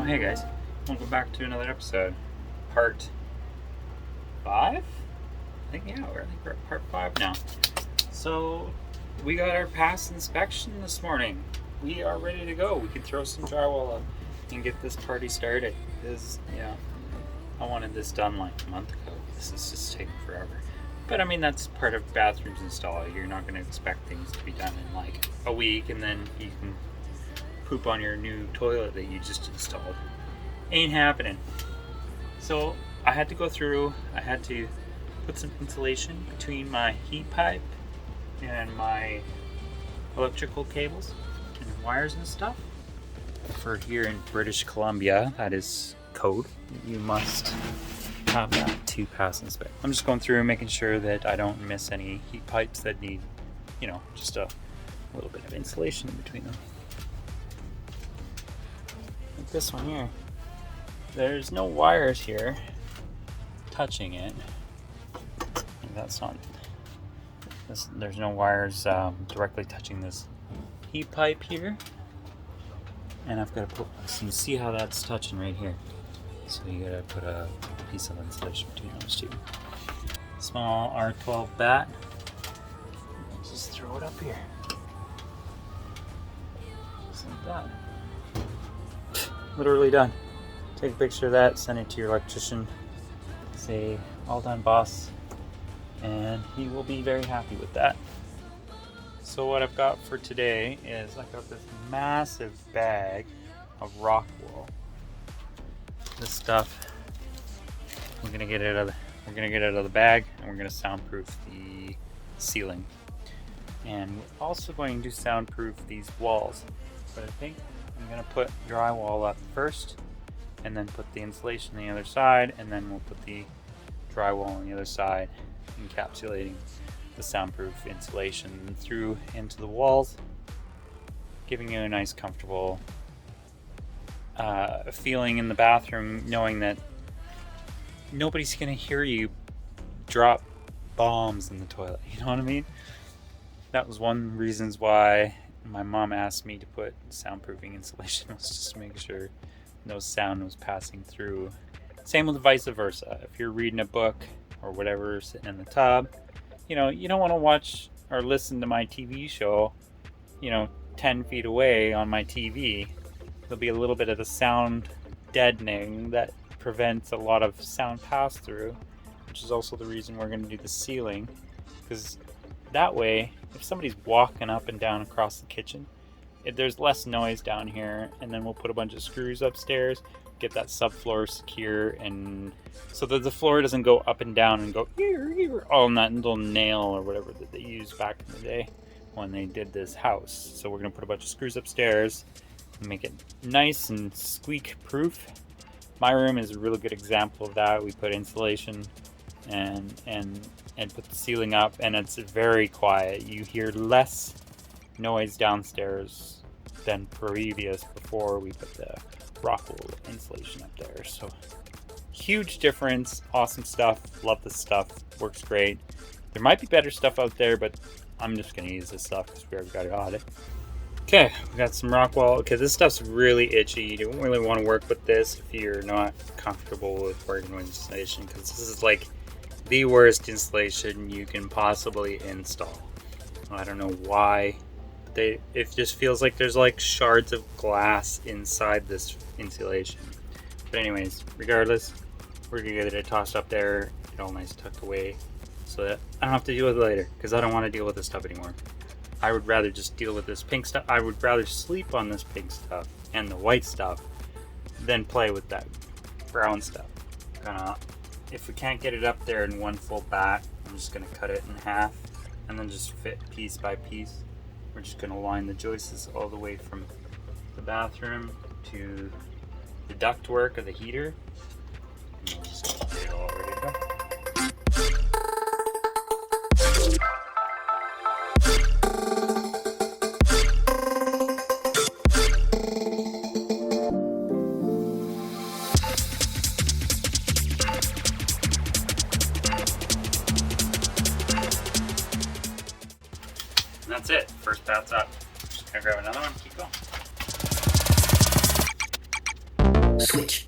Hey guys, welcome back to another episode. Part 5? I think we're at part 5 now. So, we got our past inspection this morning. We are ready to go. We can throw some drywall up and get this party started. I wanted this done like a month ago. This is just taking forever. But I mean, that's part of bathrooms install. You're not going to expect things to be done in like a week and then you can poop on your new toilet that you just installed. Ain't happening. So I had to go through, I had to put some insulation between my heat pipe and my electrical cables and wires and stuff. For here in British Columbia, that is code. You must have that to pass inspect. I'm just going through and making sure that I don't miss any heat pipes that need, just a little bit of insulation in between them. Like this one here. There's no wires here touching it. There's no wires directly touching this heat pipe here. And I've got to you see how that's touching right here. So you gotta put a piece of insulation between those two. Small R12 bat. Just throw it up here. Just like that. Literally done. Take a picture of that, send it to your electrician. Say, all done, boss. And he will be very happy with that. So what I've got for today is I've got this massive bag of Rockwool. This stuff, we're gonna get it out of the bag, and we're gonna soundproof the ceiling. And we're also going to soundproof these walls. But I think I'm gonna put drywall up first, and then put the insulation on the other side, and then we'll put the drywall on the other side, encapsulating the soundproof insulation through into the walls, giving you a nice comfortable feeling in the bathroom, knowing that nobody's gonna hear you drop bombs in the toilet. You know what I mean? That was one of the reasons why my mom asked me to put soundproofing insulation, was just to make sure no sound was passing through. Same with vice versa. If you're reading a book or whatever, sitting in the tub, you don't want to watch or listen to my TV show, 10 feet away on my TV. There'll be a little bit of the sound deadening that prevents a lot of sound pass through, which is also the reason we're going to do the ceiling, because that way, if somebody's walking up and down across the kitchen, there's less noise down here, and then we'll put a bunch of screws upstairs, get that subfloor secure, and so that the floor doesn't go up and down and go all in that little nail or whatever that they used back in the day when they did this house. So we're going to put a bunch of screws upstairs and make it nice and squeak proof. My room is a really good example of that. We put insulation and put the ceiling up, and it's very quiet. You hear less noise downstairs than before we put the Rockwool insulation up there. So huge difference. Awesome stuff. Love this stuff. Works great. There might be better stuff out there, but I'm just going to use this stuff because we already got it on it. Okay, we got some Rockwool. Okay, this stuff's really itchy. You don't really want to work with this if you're not comfortable with working with insulation, because this is like the worst insulation you can possibly install. I don't know why. It just feels like there's like shards of glass inside this insulation. But anyways, regardless, we're gonna get it tossed up there, get all nice tucked away, so that I don't have to deal with it later, because I don't want to deal with this stuff anymore. I would rather just deal with this pink stuff. I would rather sleep on this pink stuff and the white stuff than play with that brown stuff. If we can't get it up there in one full bat, I'm just gonna cut it in half and then just fit piece by piece. We're just going to line the joists all the way from the bathroom to the ductwork of the heater. And we'll just get it all ready to go. And that's it. First bat's up. Just gonna grab another one, keep going. Switch.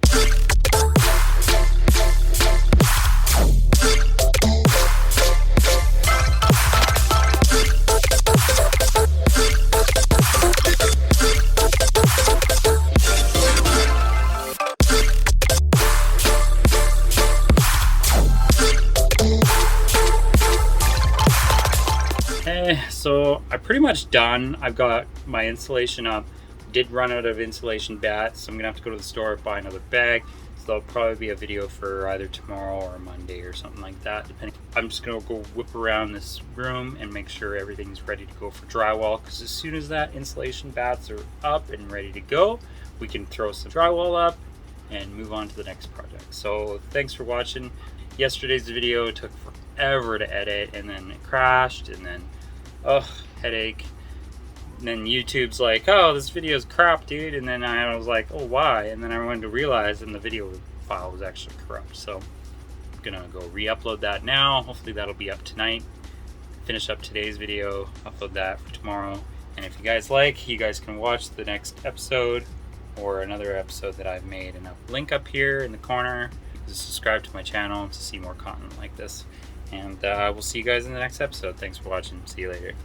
So I'm pretty much done. I've got my insulation up. Did run out of insulation bats, so I'm gonna have to go to the store and buy another bag. So there'll probably be a video for either tomorrow or Monday or something like that, depending. I'm just gonna go whip around this room and make sure everything's ready to go for drywall, because as soon as that insulation bats are up and ready to go, we can throw some drywall up and move on to the next project. So thanks for watching. Yesterday's video took forever to edit, and then it crashed, and then headache. And then YouTube's like, oh, this video's crap, dude. And then I was like, oh, why? And then I went to realize, and the video file was actually corrupt. So I'm gonna go re-upload that now. Hopefully that'll be up tonight. Finish up today's video, upload that for tomorrow. And if you guys like, you guys can watch the next episode or another episode that I've made. And I'll link up here in the corner. Just subscribe to my channel to see more content like this. And we'll see you guys in the next episode. Thanks for watching. See you later.